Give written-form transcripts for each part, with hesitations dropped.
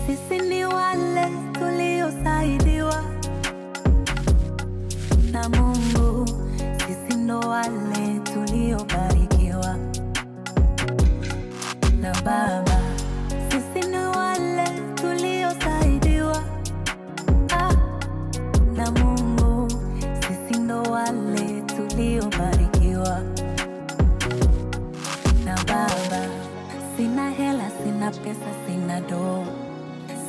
sisi ni wale tuliosaidiwa na Mungu, sisi ndo wale tuliobarikiwa na Baba. Sisi ni wale tuliosaidiwa na Mungu, sisi ndo wale tuliobarikiwa na Baba. Sina hela, sina pesa, sina doo,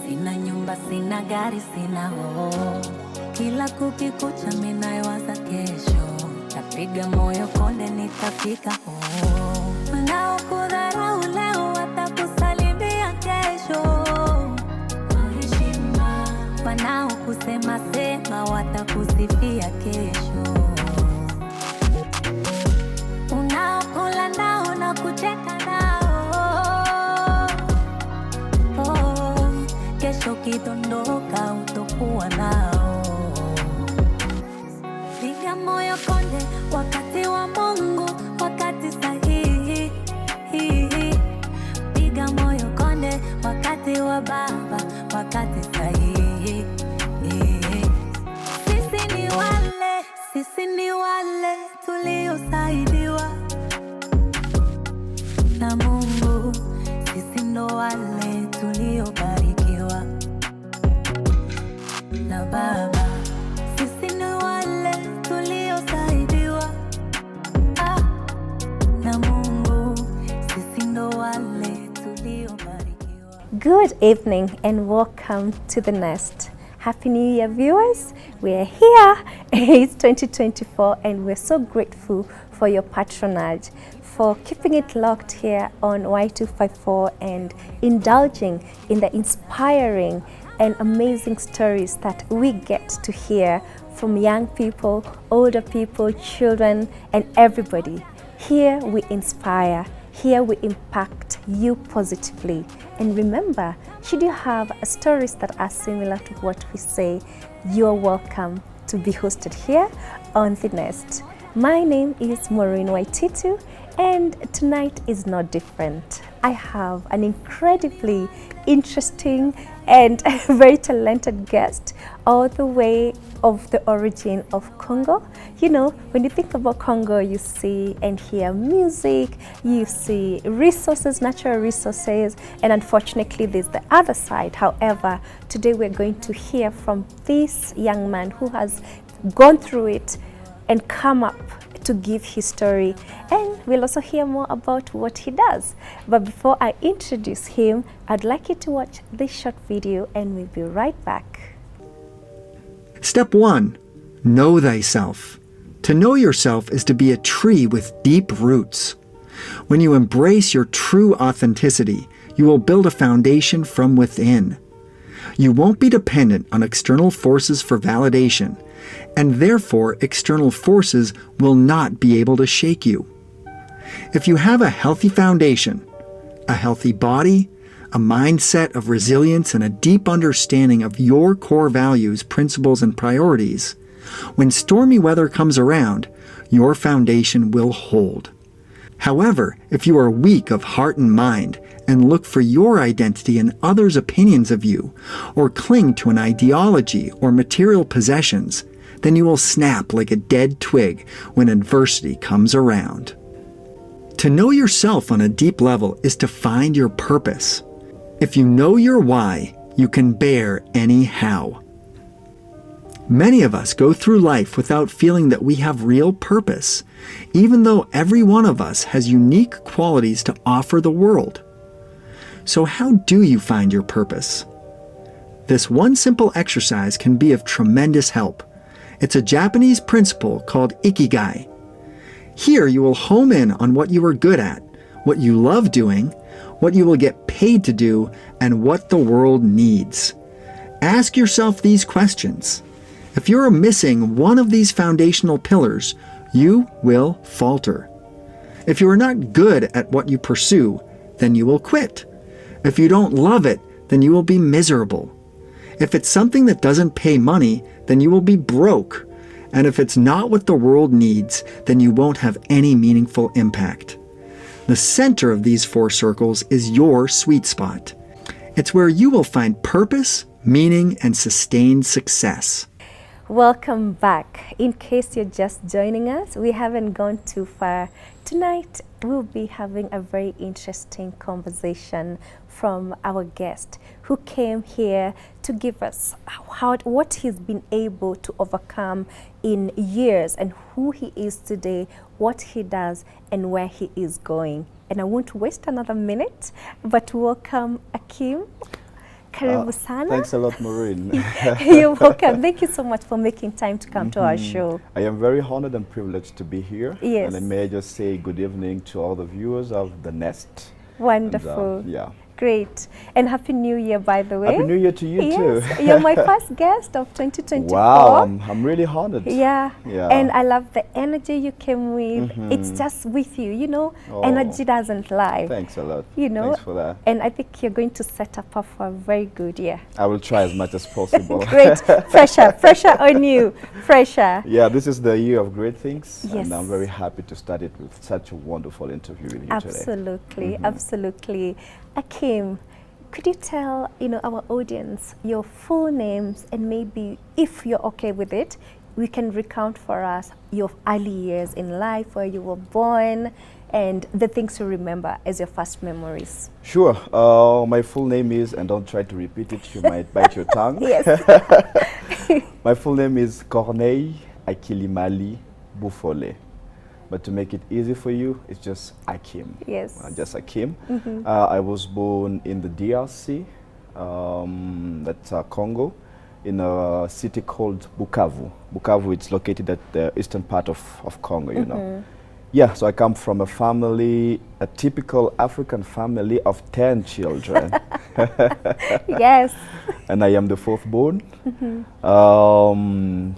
sina nyumba, sina gari, sina hoo. Kila kukikucha minawaza kesho, napiga moyo konde nitafika hoo. Wanaokudharau leo watakusalimia kesho kwa heshima, wanaokusema sema watakusifia kesho. Unaokula nao na kucheka nao, kesho kidondoka utakuwa nao. Piga moyo konde, wakati wa Mungu, wakati sahihi. Piga moyo konde, wakati wa Baba, wakati sahihi. Sisi ni wale tuliosaidiwa na Mungu, sisi ndo wale tuliobarikiwa na Baba. Sisi ni wale tuliosaidiwa na Mungu, sisi ndo wale tuliobarikiwa. Good evening and welcome to The Nest. Happy New Year, viewers. We are here. It's 2024 and we're so grateful for your patronage, for keeping it locked here on Y254 and indulging in the inspiring and amazing stories that we get to hear from young people, older people, children, and everybody. Here we inspire. Here we impact you positively. And remember, should you have stories that are similar to what we say, you're welcome to be hosted here on The Nest. My name is Maureen Waititu, and tonight is no different. I have an incredibly interesting and very talented guest all the way of the origin of Congo. You know, when you think about Congo, you see and hear music, you see resources, natural resources, and unfortunately there's the other side. However, today we're going to hear from this young man who has gone through it and come up to give his story, and we'll also hear more about what he does. But before I introduce him, I'd like you to watch this short video and we'll be right back. Step 1. Know thyself. To know yourself is to be a tree with deep roots. When you embrace your true authenticity, you will build a foundation from within. You won't be dependent on external forces for validation, and therefore external forces will not be able to shake you. If you have a healthy foundation, a healthy body, a mindset of resilience, and a deep understanding of your core values, principles, and priorities, when stormy weather comes around, your foundation will hold. However, if you are weak of heart and mind and look for your identity in others' opinions of you, or cling to an ideology or material possessions, then you will snap like a dead twig when adversity comes around. To know yourself on a deep level is to find your purpose. If you know your why, you can bear any how. Many of us go through life without feeling that we have real purpose, even though every one of us has unique qualities to offer the world. So how do you find your purpose? This one simple exercise can be of tremendous help. It's a Japanese principle called ikigai. Here you will home in on what you are good at, what you love doing, what you will get paid to do, and what the world needs. Ask yourself these questions. If you are missing one of these foundational pillars, you will falter. If you are not good at what you pursue, then you will quit. If you don't love it, then you will be miserable. If it's something that doesn't pay money, then you will be broke. And if it's not what the world needs, then you won't have any meaningful impact. The center of these four circles is your sweet spot. It's where you will find purpose, meaning, and sustained success. Welcome back. In case you're just joining us, we haven't gone too far. Tonight, we'll be having a very interesting conversation from our guest who came here to give us what he's been able to overcome in years and who he is today, what he does, and where he is going. And I won't waste another minute, but welcome Akim. Karibu sana. Thanks a lot, Maureen. You're welcome. Thank you so much for making time to come to our show. I am very honored and privileged to be here. Yes. And I may just say good evening to all the viewers of The Nest. Wonderful. And, yeah. Great. And Happy New Year, by the way. Happy New Year to you too. You're my first guest of 2024. Wow, I'm really honored. Yeah. Yeah. And I love the energy you came with. It's just with you, you know. Oh. Energy doesn't lie. Thanks a lot. You know. Thanks for that. And I think you're going to set up for a very good year. I will try as much as possible. Great. Pressure on you. Pressure. Yeah, this is the year of great things. Yes. And I'm very happy to start it with such a wonderful interview with you Absolutely. today. Absolutely. Akim, could you tell our audience your full names, and maybe if you're okay with it, we can recount for us your early years in life, where you were born, and the things you remember as your first memories. Sure. My full name is, and don't try to repeat it, you might bite your tongue. Yes. My full name is Corneille Akilimali Bufole. But to make it easy for you, it's just Akim. Yes. Just Akim. I was born in the DRC, that's Congo, in a city called Bukavu. Bukavu, it's located at the eastern part of Congo, you know. Yeah, so I come from a family, a typical African family of 10 children. Yes. And I am the fourth born.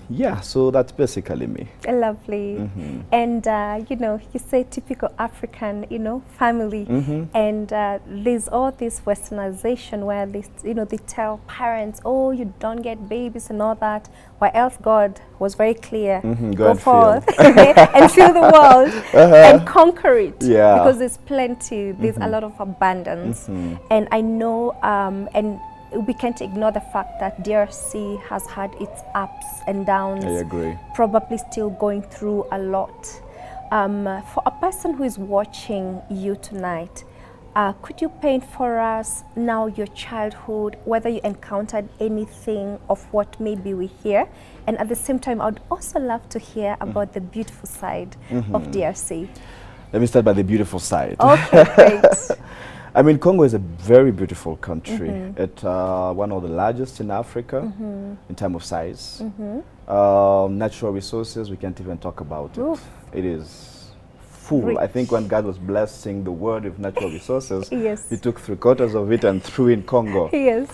Yeah, so that's basically me. Lovely. And, you say typical African, family. And there's all this westernization where they tell parents, oh, you don't get babies and all that. Why else God was very clear. Go forth and fill the world and conquer it. Yeah. Because there's plenty, there's a lot of abundance. And I know, and we can't ignore the fact that DRC has had its ups and downs. I agree. Probably still going through a lot. For a person who is watching you tonight, could you paint for us now your childhood, whether you encountered anything of what maybe we hear? And at the same time, I would also love to hear about the beautiful side of DRC. Let me start by the beautiful side. Okay, great. I mean, Congo is a very beautiful country. It's one of the largest in Africa in terms of size. Natural resources, we can't even talk about it. It is full. Rich. I think when God was blessing the world with natural resources, Yes. He took 3/4 of it and threw in Congo. Yes.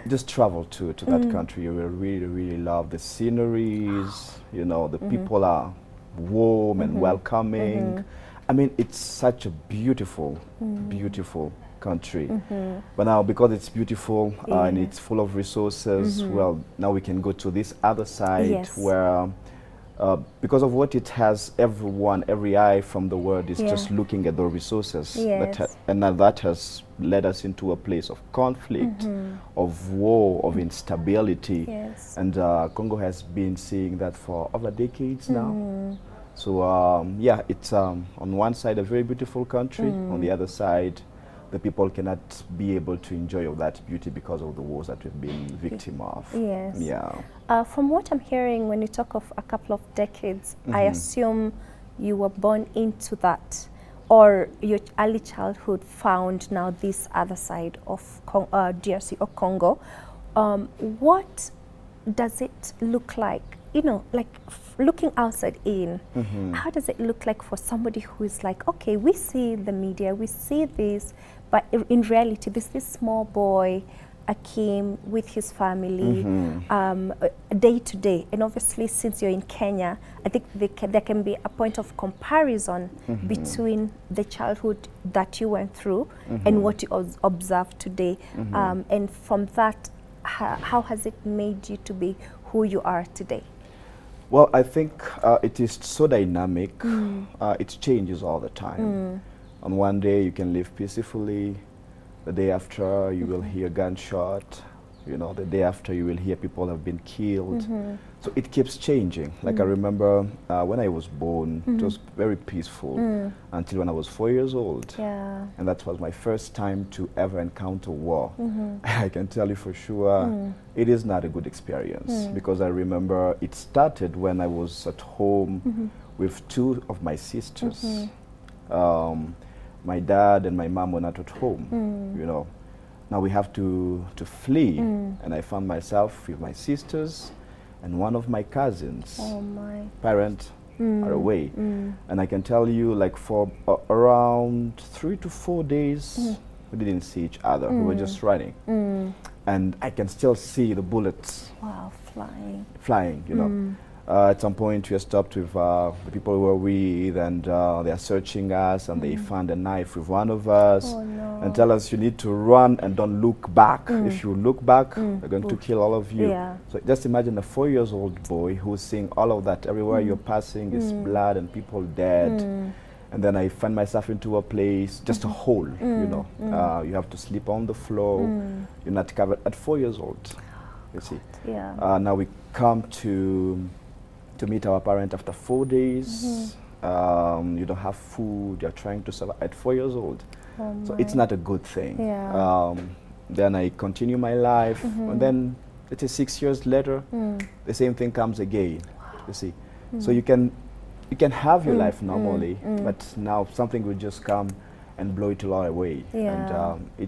Just travel to that country. You will really, really love the sceneries. You know, the people are warm and welcoming. I mean, it's such a beautiful, beautiful country. But now, because it's beautiful and it's full of resources, well, now we can go to this other side. Yes. Where, because of what it has, every eye from the world is just looking at the resources. Yes. And now that has led us into a place of conflict, of war, of instability. Yes. And Congo has been seeing that for over decades now. So yeah, it's on one side a very beautiful country, on the other side the people cannot be able to enjoy of that beauty because of the wars that we've been victim of. Yes. Yeah. From what I'm hearing, when you talk of a couple of decades, I assume you were born into that, or your early childhood found now this other side of DRC or Congo. What does it look like? Like looking outside in, how does it look like for somebody who is like, okay, we see the media, we see this, but in reality, this small boy, Akim, with his family, day to day. And obviously, since you're in Kenya, I think there can be a point of comparison between the childhood that you went through and what you observe today. And from that, how has it made you to be who you are today? Well, I think it is so dynamic. It changes all the time. On one day you can live peacefully. The day after, you will hear gunshot. You know, the day after, you will hear people have been killed. So it keeps changing. Like I remember when I was born, it was very peaceful until when I was 4 years old. Yeah. And that was my first time to ever encounter war. I can tell you for sure, it is not a good experience because I remember it started when I was at home with two of my sisters. My dad and my mom were not at home, you know. Now we have to flee, and I found myself with my sisters and one of my cousins. Oh my. Parents are away, and I can tell you, like for around 3 to 4 days, we didn't see each other. We were just running, and I can still see the bullets. Wow, Flying, you know. At some point, we are stopped with the people who were with, and they are searching us, and they found a knife with one of us, and tell us you need to run and don't look back. If you look back, they're going to kill all of you. Yeah. So just imagine a 4-year-old boy who's seeing all of that. Everywhere you're passing is blood and people dead. And then I find myself into a place, just a hole, you know. You have to sleep on the floor. You're not covered at 4 years old, you see. Yeah. Now we come to meet our parent after 4 days. You don't have food, you're trying to survive at 4 years old. So it's not a good thing. Yeah. Then I continue my life, and then let's say 6 years later, the same thing comes again. You see, so you can have your life normally, but now something will just come and blow it all away. Yeah. And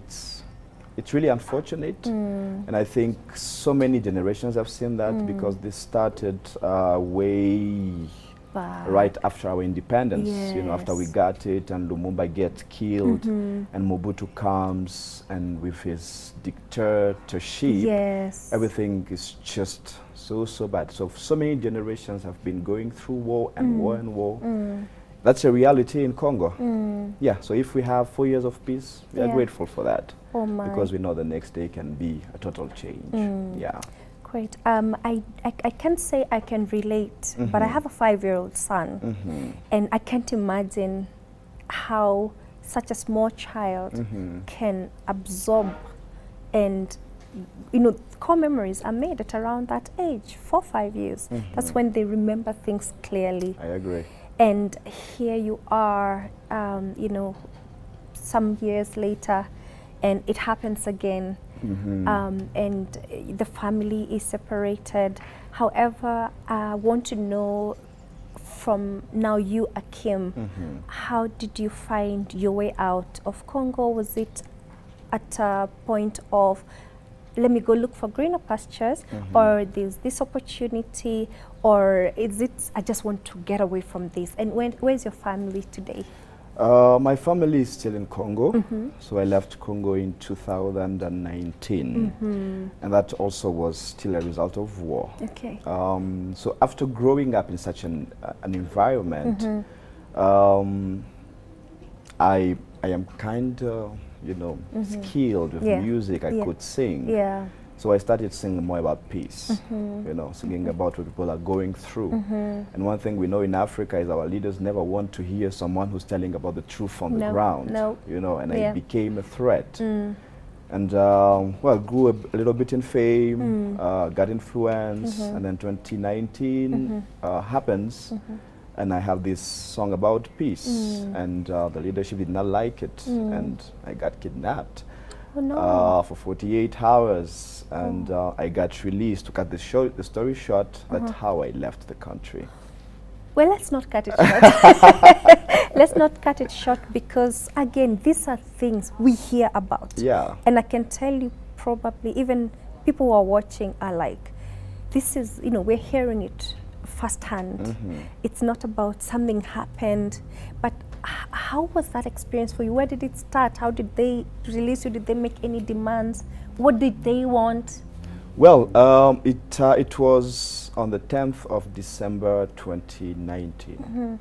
it's really unfortunate, and I think so many generations have seen that because this started way right after our independence. You know, after we got it, and Lumumba gets killed, and Mobutu comes, and with his dictatorship, everything is just so bad. So many generations have been going through war and war and war. That's a reality in Congo. Yeah, so if we have 4 years of peace, we are grateful for that. Oh my. Because we know the next day can be a total change. Yeah. Great. I can't say I can relate, but I have a 5-year-old son, and I can't imagine how such a small child can absorb, and you know, core memories are made at around that age, 4, 5 years. That's when they remember things clearly. I agree. And here you are, you know, some years later, and it happens again. And the family is separated. However, I want to know from now you, Akim, how did you find your way out of Congo? Was it at a point of, let me go look for greener pastures, or there's this opportunity, or is it, I just want to get away from this? And where's your family today? My family is still in Congo, so I left Congo in 2019, and that also was still a result of war. Okay. So after growing up in such an environment, I am kind of, you know, skilled with music. I could sing. Yeah. So I started singing more about peace, you know, singing about what people are going through. And one thing we know in Africa is our leaders never want to hear someone who's telling about the truth on the ground, you know, and I became a threat. And, well, grew a little bit in fame, got influence, and then 2019 happens, and I have this song about peace, and the leadership did not like it, and I got kidnapped. Oh, no. For 48 hours, and I got released. To cut the story short, that's how I left the country. Well, let's not cut it short. Let's not cut it short, because again, these are things we hear about. Yeah. And I can tell you, probably even people who are watching are like, this is, you know, we're hearing it firsthand. It's not about something happened, but how was that experience for you? Where did it start? How did they release you? Did they make any demands? What did they want? Well, it was on the 10th of December 2019.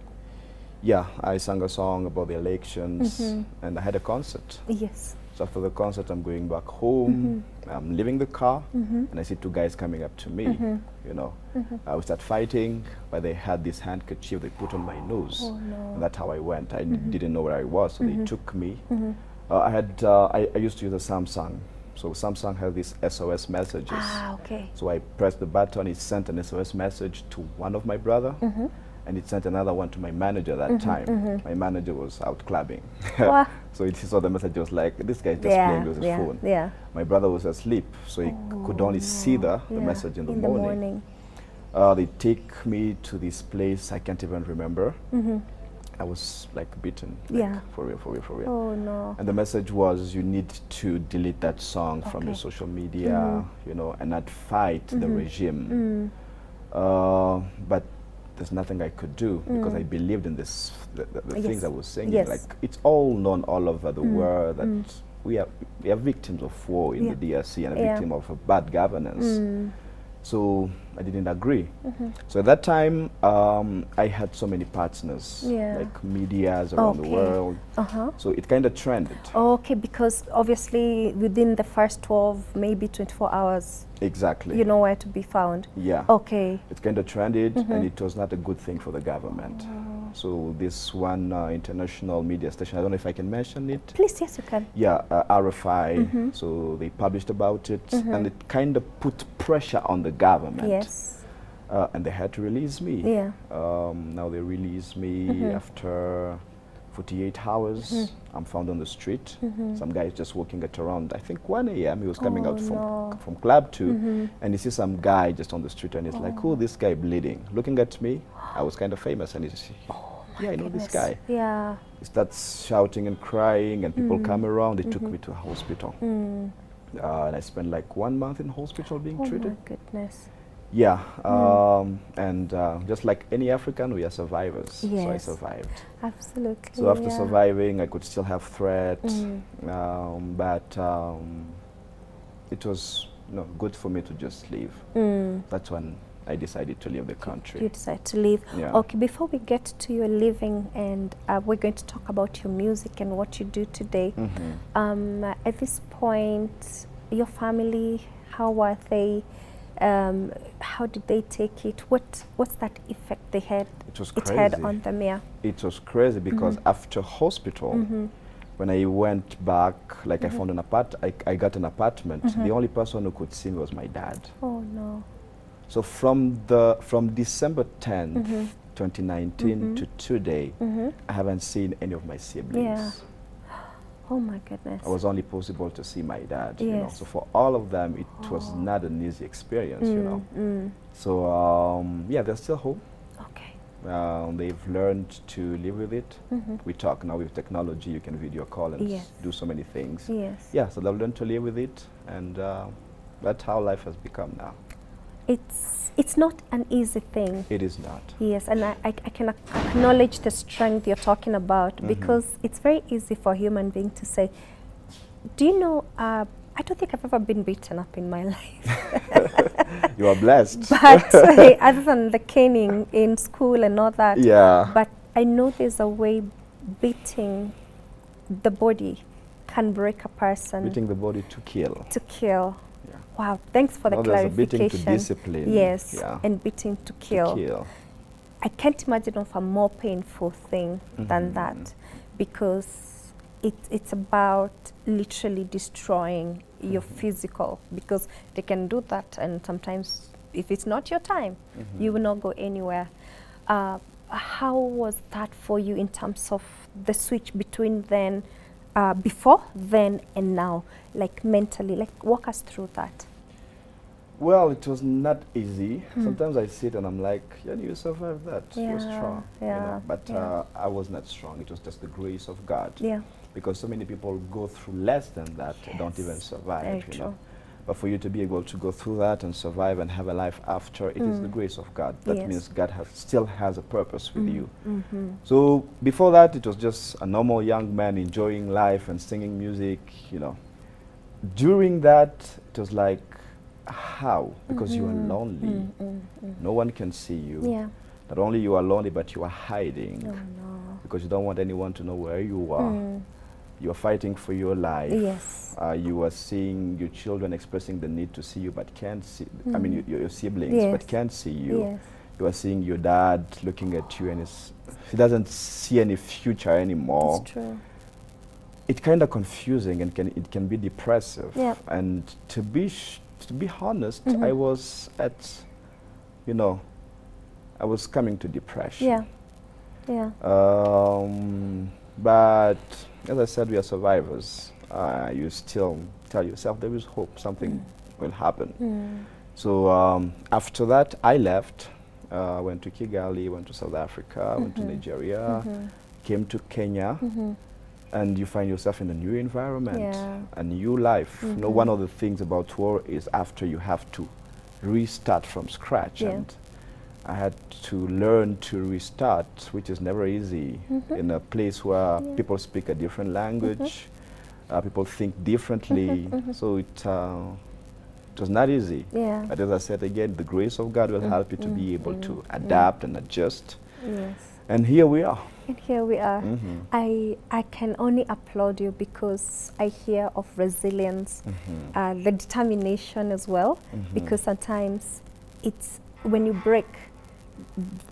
Yeah, I sang a song about the elections, and I had a concert. Yes. So after the concert, I'm going back home. I'm leaving the car, and I see two guys coming up to me. You know, we start fighting, but they had this handkerchief they put on my nose. Oh, no. And that's how I went. I didn't know where I was, so they took me. I used to use a Samsung. So Samsung has these SOS messages. Ah, okay. So I pressed the button, it sent an SOS message to one of my brother, and it sent another one to my manager that time. My manager was out clubbing. Wow. So he saw the message, was like, this guy is just Yeah, playing with his yeah, phone. yeah. My brother was asleep, so he could only see the Yeah, message in the in morning. They take me to this place, I can't even remember. I was like beaten, like, Yeah. for real, for real, for real. Oh no. And the message was, you need to delete that song from your Okay. social media, you know, and not fight the regime. But there's nothing I could do because I believed in this, the Yes. things I was singing. Yes. Like, it's all known all over the world that we are victims of war in Yeah. the DRC and a Yeah. victim of bad governance. So I didn't agree. So at that time, I had so many partners, Yeah. like medias around the Okay. world. Uh-huh. So it kind of trended. Okay, because obviously within the first 12, maybe 24 hours, Exactly. you know where to be found. Yeah. Okay. It kind of trended, and it was not a good thing for the government. So this one international media station, I don't know if I can mention it. Please, yes, you can. Yeah, RFI. So they published about it, and it kind of put pressure on the government. Yes. And they had to release me. Yeah. Now they release me after 48 hours. I'm found on the street. Some guy is just walking at around, I think 1 a.m. He was coming out from club 2, and he sees some guy just on the street, and he's like, "Who this guy bleeding?" Looking at me, I was kind of famous, and he's, "Yeah, I know this guy." Yeah. He starts shouting and crying, and people come around. They took me to a hospital, and I spent like 1 month in hospital being Oh treated. my goodness. Yeah, and just like any African, we are survivors. So I Yes. survived. Absolutely. So after yeah. surviving, I could still have threats, but it was good for me to just leave. That's when I decided to leave the country. You decided to leave. Yeah. Okay, before we get to your living, and we're going to talk about your music and what you do today. At this point, your family, how were they? How did they take it? What's that effect they had? It was It had crazy. on them, yeah. It was crazy because after hospital, when I went back, like I found an I got an apartment. The only person who could see me was my dad. Oh no. So from December 10th, 2019 to today, I haven't seen any of my siblings. Yeah. Oh my goodness. I was only possible to see my dad, you know. Yes. So for all of them, it was not an easy experience, you know. So yeah, there's still hope. Okay. They've learned to live with it. We talk now with technology. You can video call and Yes. do so many things. Yes. Yeah, so they've learned to live with it, and that's how life has become now. It's not an easy thing. It is not. Yes, and I can acknowledge the strength you're talking about, because it's very easy for a human being to say, do you know, I don't think I've ever been beaten up in my life. You are blessed. But other than the caning in school and all that, Yeah. but I know there's a way beating the body can break a person Beating the body to kill. to kill. Yeah. Wow, thanks for the Well, there's a beating clarification. to discipline. Yes, Yeah. and beating to To kill. kill. I can't imagine of a more painful thing than that, because it's about literally destroying your physical, because they can do that, and sometimes if it's not your time, you will not go anywhere. How was that for you in terms of the switch between then, before then and now, like mentally, like walk us through that. Well, it was not easy. Sometimes I sit and I'm like, yeah, you survived that. You're Yeah, strong. You yeah, know? But yeah. I was not strong. It was just the grace of God. Yeah. Because so many people go through less than that and don't even Yes, survive. very You true. know? But for you to be able to go through that and survive and have a life after, it is the grace of God. That Yes. means God still has a purpose with you. So before that, it was just a normal young man enjoying life and singing music, you know. During that, it was like, how? Because you are lonely. No one can see you. Yeah. Not only you are lonely, but you are hiding Oh no. because you don't want anyone to know where you are. You are fighting for your life. Yes. You are seeing your children expressing the need to see you, but can't see. I mean, your siblings, Yes. but can't see you. Yes. You are seeing your dad looking at you, and he doesn't see any future anymore. It's true. it's kind of confusing and it can be depressive. Yeah. And to be honest, I was I was coming to depression. Yeah. Yeah. But as I said, we are survivors. You still tell yourself there is hope, something will happen. So after that, I left. Went to Kigali, went to South Africa, went to Nigeria, came to Kenya, and you find yourself in a new environment, a new life. You know, one of the things about tour is after you have to restart from scratch, and I had to learn to restart, which is never easy in a place where people speak a different language, people think differently, so it was not easy. Yeah. But as I said again, the grace of God will help you to be able to adapt and adjust. Yes. And here we are. And here we are. I can only applaud you because I hear of resilience, the determination as well, because sometimes it's when you break,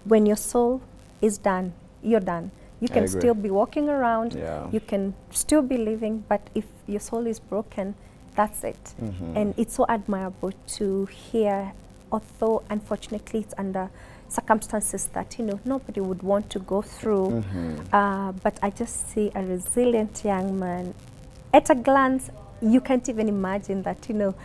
when your soul is done, you're done. You can still be walking around, you can still be living, but if your soul is broken, that's it. And it's so admirable to hear, although unfortunately it's under circumstances that, you know, nobody would want to go through. But I just see a resilient young man. At a glance, you can't even imagine that, you know,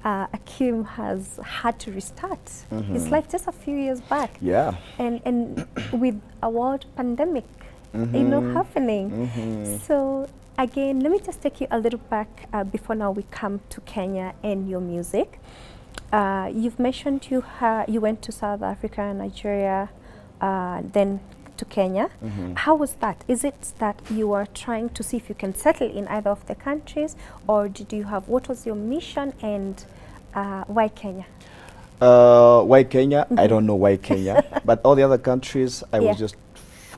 Akim has had to restart his life just a few years back. Yeah. And with a world pandemic, you know, happening. So again, let me just take you a little back before now we come to Kenya and your music. You've mentioned you went to South Africa, Nigeria, then to Kenya. How was that? Is it that you were trying to see if you can settle in either of the countries, or did you have, what was your mission, and why Kenya? Why Kenya? I don't know why Kenya, but all the other countries, I was just,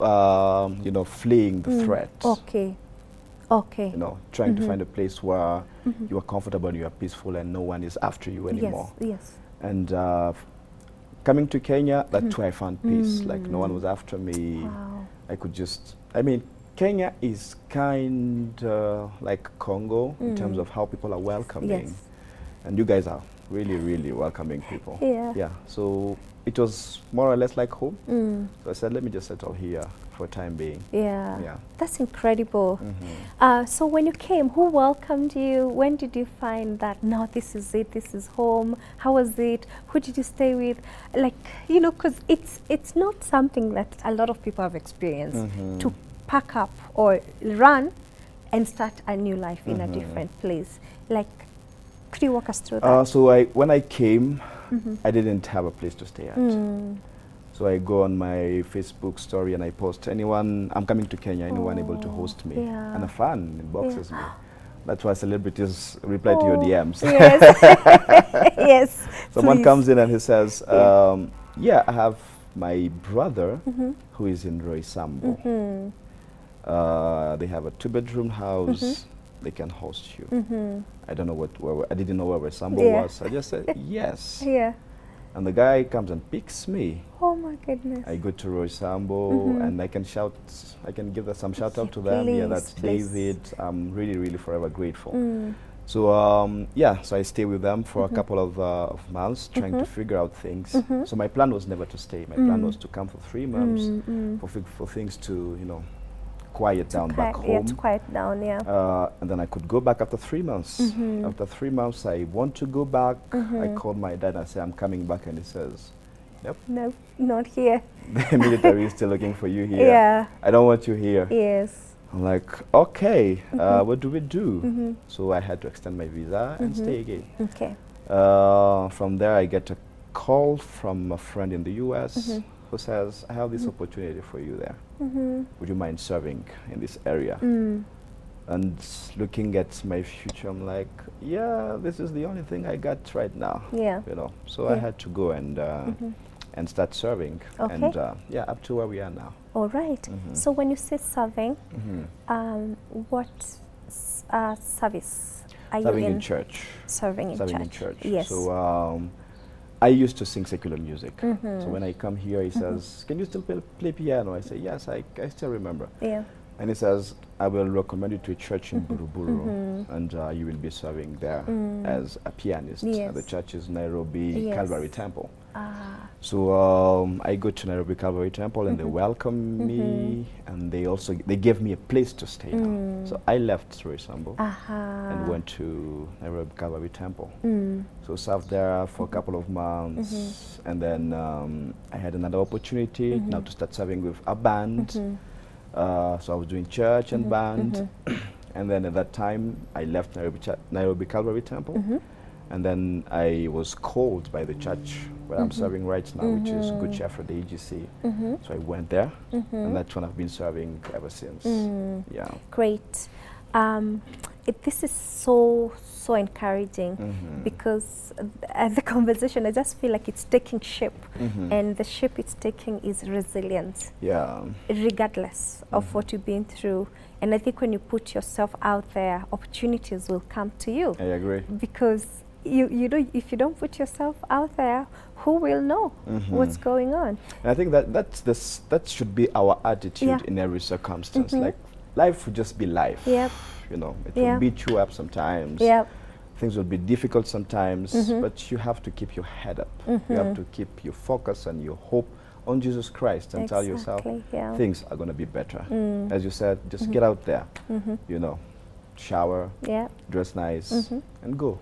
you know, fleeing the threat. Okay. Okay. You know, trying to find a place where you are comfortable, you are peaceful, and no one is after you anymore. Yes, yes. And coming to Kenya, that's where I found peace. Like, no one was after me. Wow. I could just, I mean, Kenya is kind like Congo in terms of how people are welcoming. Yes. And you guys are really, really welcoming people. Yeah. Yeah. So it was more or less like home. So I said, let me just settle here for time being. Yeah. Yeah. That's incredible. So when you came, who welcomed you? When did you find that, no, this is it, this is home? How was it? Who did you stay with? Like, you know, because it's not something that a lot of people have experienced, to pack up or run and start a new life in a different place. Like, could you walk us through that? So when I came, I didn't have a place to stay at. So I go on my Facebook story and I post, anyone, I'm coming to Kenya, anyone able to host me? Yeah. And a fan inboxes me. That's why celebrities reply to your DMs. Yes. Yes. Someone Please. comes in and he says, yeah, I have my brother who is in Roysambo. They have a 2-bedroom house. They can host you. I don't know I didn't know where Roysambo was. I just said, yes. Yeah. And the guy comes and picks me. Oh my goodness. I go to Roysambo and I can give some shout out to them. Yeah, that's David. I'm really, really forever grateful. So yeah, so I stay with them for a couple of months, trying to figure out things. So my plan was never to stay. My plan was to come for 3 months for things to, you know, quiet down back home. Yeah, to quiet down, yeah. And then I could go back after 3 months. After 3 months, I want to go back. I called my dad and I said, I'm coming back. And he says, yep. No, not here. The military is still looking for you here. Yeah. I don't want you here. Yes. I'm like, okay, what do we do? So I had to extend my visa and stay again. Okay. From there, I get a call from a friend in the US who says, I have this opportunity for you there. Would you mind serving in this area? And looking at my future, I'm like, yeah, this is the only thing I got right now. Yeah. You know, so I had to go and start serving. Okay. And yeah, up to where we are now. All right. So when you say serving, what service are Serving you in church. Serving in church. Yes. So I used to sing secular music. So when I come here, he says, can you still play piano? I say, yes, I still remember. Yeah. And he says, I will recommend you to a church in Buruburu, and you will be serving there as a pianist. Yes. The church is Nairobi Yes. Calvary Temple. Ah. So I go to Nairobi Calvary Temple, and they welcome me, and they gave me a place to stay now. So I left Roysambu and went to Nairobi Calvary Temple. So served there for a couple of months, and then I had another opportunity now to start serving with a band. So I was doing church and band, and then at that time I left Nairobi Calvary Temple, and then I was called by the church where I'm serving right now, which is Good Shepherd AGC. So I went there, and that's when I've been serving ever since. Yeah. Great. This is so encouraging because the conversation, I just feel like it's taking shape, and the shape it's taking is resilience. Yeah. Regardless of what you've been through. And I think when you put yourself out there, opportunities will come to you. I agree. Because you don't, if you don't put yourself out there, who will know what's going on? And I think that should be our attitude in every circumstance. Like, life would just be life. Yep. You know, it will beat you up sometimes. Yep. Things will be difficult sometimes, but you have to keep your head up. You have to keep your focus and your hope on Jesus Christ and tell yourself things are going to be better. As you said, just get out there, you know, shower, dress nice, and go.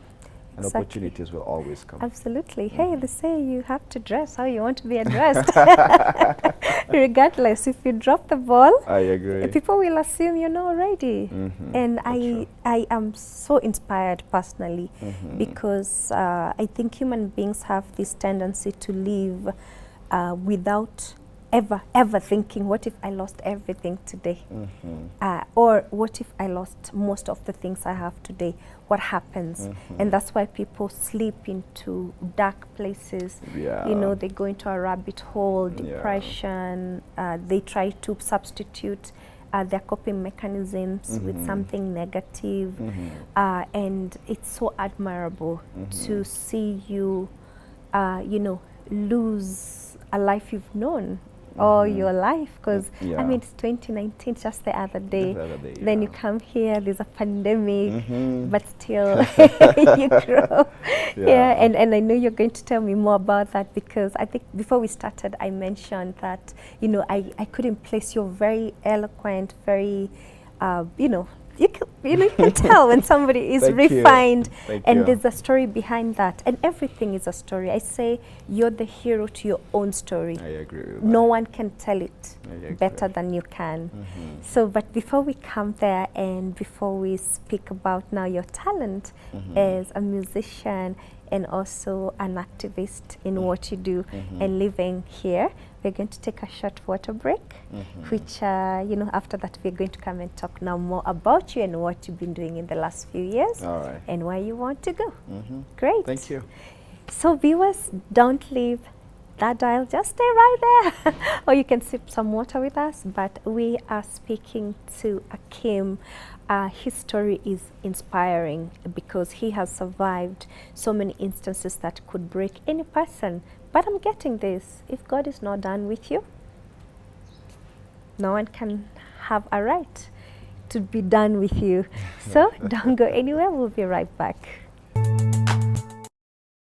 And opportunities will always come. Absolutely. Hey, they say you have to dress how you want to be addressed. Regardless, if you drop the ball, I agree. People will assume you're not ready. And I am so inspired personally because I think human beings have this tendency to live without ever thinking, what if I lost everything today? Or what if I lost most of the things I have today? What happens? And that's why people slip into dark places. You know, they go into a rabbit hole, depression. They try to substitute their coping mechanisms with something negative. And it's so admirable to see you, you know, lose a life you've known all your life, because I mean, it's 2019, just the other day. Then you come here, there's a pandemic, but still you grow. And I know you're going to tell me more about that, because I think before we started, I mentioned that, you know, I couldn't place your very eloquent, very, you know, you can tell when somebody is refined, and there's a story behind that, and everything is a story. I say you're the hero to your own story. I agree with that. No one can tell it better than you can. So, but before we come there, and before we speak about now your talent as a musician and also an activist in what you do and living here, we're going to take a short water break, which, you know, after that we're going to come and talk now more about you and what you've been doing in the last few years and where you want to go. Great. Thank you. So viewers, don't leave that dial, just stay right there. Or you can sip some water with us, but we are speaking to Akim. His story is inspiring because he has survived so many instances that could break any person. But I'm getting this, if God is not done with you, no one can have a right to be done with you. So don't go anywhere, we'll be right back.